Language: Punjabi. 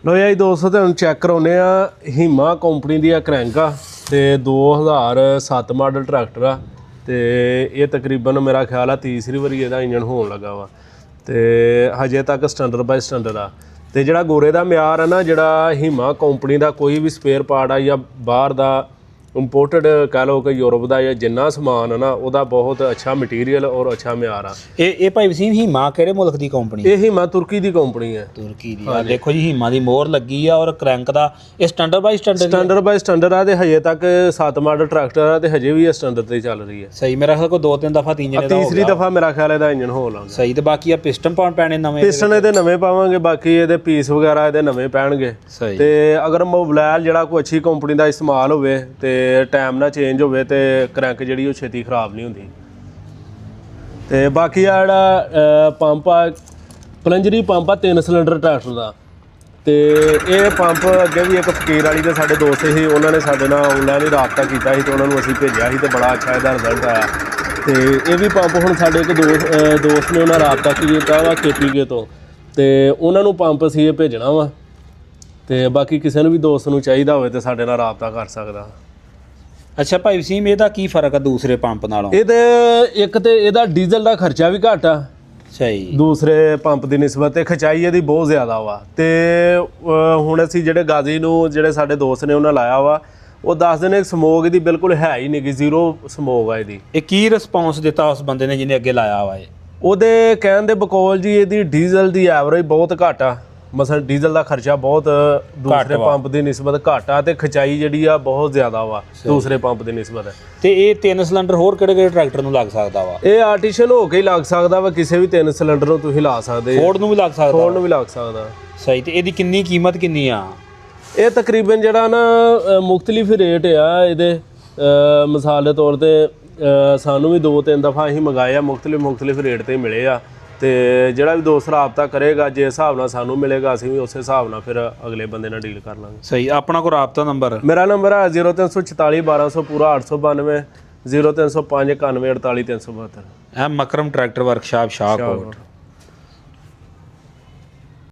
ਲੋ ਜੀ ਦੋਸਤੋ ਤੁਹਾਨੂੰ ਚੈੱਕ ਕਰਾਉਨੇ ਆ ਹੀਮਾ ਕੰਪਨੀ ਦੀ ਆ ਕਰੈਂਕ ਆ ਤੇ 2007 ਮਾਡਲ ਟਰੈਕਟਰ ਆ ਤੇ ਇਹ ਤਕਰੀਬਨ ਮੇਰਾ ਖਿਆਲ ਆ ਤੀਸਰੀ ਵਾਰੀ ਇਹਦਾ ਇੰਜਨ ਹੋਣ ਲੱਗਾ ਵਾ ਤੇ ਹਜੇ ਤੱਕ ਸਟੈਂਡਰਡ ਬਾਈ ਸਟੈਂਡਰਡ ਆ ਤੇ ਜਿਹੜਾ ਗੋਰੇ ਦਾ ਮਿਆਰ ਆ ਨਾ ਜਿਹੜਾ ਹੀਮਾ ਕੰਪਨੀ ਦਾ ਕੋਈ ਵੀ ਸਪੇਅਰ ਪਾਰਟ ਆ ਜਾਂ ਬਾਹਰ ਦਾ ਇੰਪੋਰਟਡ कह लो कि यूरोप का या जिन्ना समान है ना ਉਹਦਾ ਬਹੁਤ ਅੱਛਾ ਮਟੀਰੀਅਲ ਔਰ ਅੱਛਾ ਮਿਆਰ ਆ। ਇਹ ਭਾਈ ਵਸੀਮ ਹੀਮਾ ਕਿਹੜੇ ਮੁਲਕ ਦੀ ਕੰਪਨੀ? ਇਹ ਹੀਮਾ ਤੁਰਕੀ ਦੀ ਕੰਪਨੀ ਹੈ। ਤੁਰਕੀ ਦੀ ਆ ਦੇਖੋ ਜੀ ਹੀਮਾ ਦੀ ਮੋਹਰ ਲੱਗੀ ਆ ਔਰ ਕ੍ਰੈਂਕ ਦਾ ਇਹ ਸਟੈਂਡਰਡ ਬਾਈ ਸਟੈਂਡਰਡ ਆ ਤੇ ਹਜੇ ਤੱਕ 7 ਮਾਡਲ ਟਰੈਕਟਰ ਆ ਤੇ ਹਜੇ ਵੀ ਇਹ ਸਟੈਂਡਰਡ ਤੇ ਚੱਲ ਰਹੀ ਹੈ। ਸਹੀ ਮੇਰਾ ਖਿਆਲ ਕੋ 2-3 ਦਫਾ ਇੰਜਨ ਦਾ ਤੀਸਰੀ ਦਫਾ ਮੇਰਾ ਖਿਆਲ ਇਹਦਾ ਇੰਜਨ ਹੋ ਲਾਂਗਾ। ਸਹੀ ਤੇ ਬਾਕੀ ਆ ਪਿਸਟਨ ਪਾਉਣ ਪੈਣੇ ਨਵੇਂ? ਪਿਸਟਨ ਇਹਦੇ ਨਵੇਂ ਪਾਵਾਂਗੇ ਬਾਕੀ ਇਹਦੇ ਪੀਸ ਵਗੈਰਾ ਇਹਦੇ ਨਵੇਂ ਪੈਣਗੇ। ਤੇ ਅਗਰ ਮੋਬਾਈਲ ਜਿਹੜਾ ਕੋਈ ਅੱਛੀ ਕੰਪਨੀ ਦਾ ਇਸਤੇਮਾਲ ਹੋਵੇ ਤੇ ਟਾਈਮ ਨਾਲ ਚੇਂਜ ਹੋਵੇ ਤੇ ਕਰੰਕ ਜਿਹੜੀ ਉਹ ਛੇਤੀ ਖਰਾਬ ਨਹੀਂ ਹੁੰਦੀ। ਤੇ ਬਾਕੀ ਆ ਜਿਹੜਾ ਪੰਪ ਆ ਪਲੰਜਰੀ ਪੰਪ ਆ 3 ਸਿਲੰਡਰ ਟਰੈਕਟਰ ਦਾ ਤੇ ਇਹ ਪੰਪ ਅੱਗੇ ਵੀ ਇੱਕ ਫਕੀਰ ਵਾਲੀ ਦੇ ਸਾਡੇ ਦੋਸਤ ਸੀ ਉਹਨਾਂ ਨੇ ਸਾਡੇ ਨਾਲ ਆਨਲਾਈਨ ਹੀ ਰਾਬਤਾ ਕੀਤਾ ਸੀ ਤੇ ਉਹਨਾਂ ਨੂੰ ਅਸੀਂ ਭੇਜਿਆ ਸੀ ਤੇ ਬੜਾ ਅੱਛਾ ਇਹਦਾ ਰਿਜ਼ਲਟ ਆਇਆ। ਤੇ ਇਹ ਵੀ ਪੰਪ ਹੁਣ ਸਾਡੇ ਇੱਕ ਦੋਸਤ ਨੇ ਉਹਨਾਂ ਰਾਬਤਾ ਕੀਤਾ ਵਾ KPK ਤੋਂ ਤੇ ਉਹਨਾਂ ਨੂੰ ਪੰਪ ਅਸੀਂ ਇਹ ਭੇਜਣਾ ਵਾ ਤੇ ਬਾਕੀ ਕਿਸੇ ਨੂੰ ਵੀ ਦੋਸਤ ਨੂੰ ਚਾਹੀਦਾ ਹੋਵੇ ਤੇ ਸਾਡੇ ਨਾਲ ਰਾਬਤਾ ਕਰ ਸਕਦਾ। ਅੱਛਾ ਭਾਈ ਵਸੀਮ ਇਹਦਾ ਕੀ ਫਰਕ ਆ ਦੂਸਰੇ ਪੰਪ ਨਾਲੋਂ? ਇਹਦੇ ਇੱਕ ਤੇ ਇਹਦਾ ਡੀਜ਼ਲ ਦਾ ਖਰਚਾ ਵੀ ਘੱਟ ਆ ਸਹੀ ਦੂਸਰੇ ਪੰਪ ਦੀ ਨਿਸਬਤ ਤੇ ਖਚਾਈ ਇਹਦੀ ਬਹੁਤ ਜ਼ਿਆਦਾ ਵਾ। ਤੇ ਹੁਣ ਅਸੀਂ ਜਿਹੜੇ ਗਾਜ਼ੀ ਨੂੰ ਜਿਹੜੇ ਸਾਡੇ ਦੋਸਤ ਨੇ ਉਹਨਾਂ ਲਾਇਆ ਵਾ ਉਹ ਦੱਸਦੇ ਨੇ ਸਮੋਗ ਇਹਦੀ ਬਿਲਕੁਲ ਹੈ ਹੀ ਨਹੀਂ ਗੀ, ਜ਼ੀਰੋ ਸਮੋਗ ਆ ਇਹਦੀ। ਇਹ ਕੀ ਰਿਸਪੌਂਸ ਦਿੱਤਾ ਉਸ ਬੰਦੇ ਨੇ ਜਿਹਨੇ ਅੱਗੇ ਲਾਇਆ ਵਾ? ਇਹ ਉਹਦੇ ਕਹਿਣ ਦੇ ਬਕੌਲ ਜੀ ਇਹਦੀ ਡੀਜ਼ਲ ਦੀ ਐਵਰੇਜ ਬਹੁਤ ਘੱਟ ਆ। ਮਸਲ ਡੀਜ਼ਲ ਦਾ ਖਰਚਾ ਬਹੁਤ ਦੂਸਰੇ ਪੰਪ ਦੀ ਨਿਸਬਤ ਘੱਟ ਆ ਤੇ ਖਚਾਈ ਜਿਹੜੀ ਆ ਬਹੁਤ ਜ਼ਿਆਦਾ ਵਾ ਦੂਸਰੇ ਪੰਪ ਦੀ ਨਿਸਬਤ। ਤੇ ਇਹ 3 ਸਿਲੰਡਰ ਹੋਰ ਕਿਹੜੇ ਟਰੈਕਟਰ ਨੂੰ ਲੱਗ ਸਕਦਾ ਵਾ? ਇਹ ਆਰਟੀਫੀਸ਼ੀਅਲ ਹੋ ਕੇ ਹੀ ਲੱਗ ਸਕਦਾ ਵਾ, ਕਿਸੇ ਵੀ 3 ਸਿਲੰਡਰ ਨੂੰ ਤੁਸੀਂ ਲਾ ਸਕਦੇ। ਫੋਰਡ ਨੂੰ ਵੀ ਲੱਗ ਸਕਦਾ? ਫੋਰਡ ਨੂੰ ਵੀ ਲੱਗ ਸਕਦਾ। ਸਹੀ ਤੇ ਇਹਦੀ ਕਿੰਨੀ ਕੀਮਤ ਕਿੰਨੀ ਆ? ਇਹ ਤਕਰੀਬਨ ਜਿਹੜਾ ਨਾ ਮੁਖਤਲਿਫ ਰੇਟ ਆ ਇਹਦੇ। ਮਿਸਾਲ ਦੇ ਤੌਰ ਤੇ ਸਾਨੂੰ ਵੀ 2-3 ਦਫਾ ਅਸੀਂ ਮੰਗਾਏ ਆ, ਮੁਖਤਲਿਫ ਰੇਟ ਤੇ ਮਿਲੇ ਆ ਤੇ ਜਿਹੜਾ ਵੀ ਦੋਸਤ ਰਾਬਤਾ ਕਰੇਗਾ ਜੇ ਹਿਸਾਬ ਨਾਲ ਸਾਨੂੰ ਮਿਲੇਗਾ ਅਸੀਂ ਵੀ ਉਸੇ ਹਿਸਾਬ ਨਾਲ ਫਿਰ ਅਗਲੇ ਬੰਦੇ ਨਾਲ ਡੀਲ ਕਰ ਲਾਂਗੇ। ਸਹੀ ਆਪਣਾ ਕੋਈ ਰਾਬਤਾ ਨੰਬਰ? ਮੇਰਾ ਨੰਬਰ ਹੈ 0344 1200 ਪੂਰਾ 892 0305 91 48 372। ਇਹ ਮਕਰਮ ਟਰੈਕਟਰ ਵਰਕਸ਼ਾਪ ਸ਼ਾਹਕੋਟ।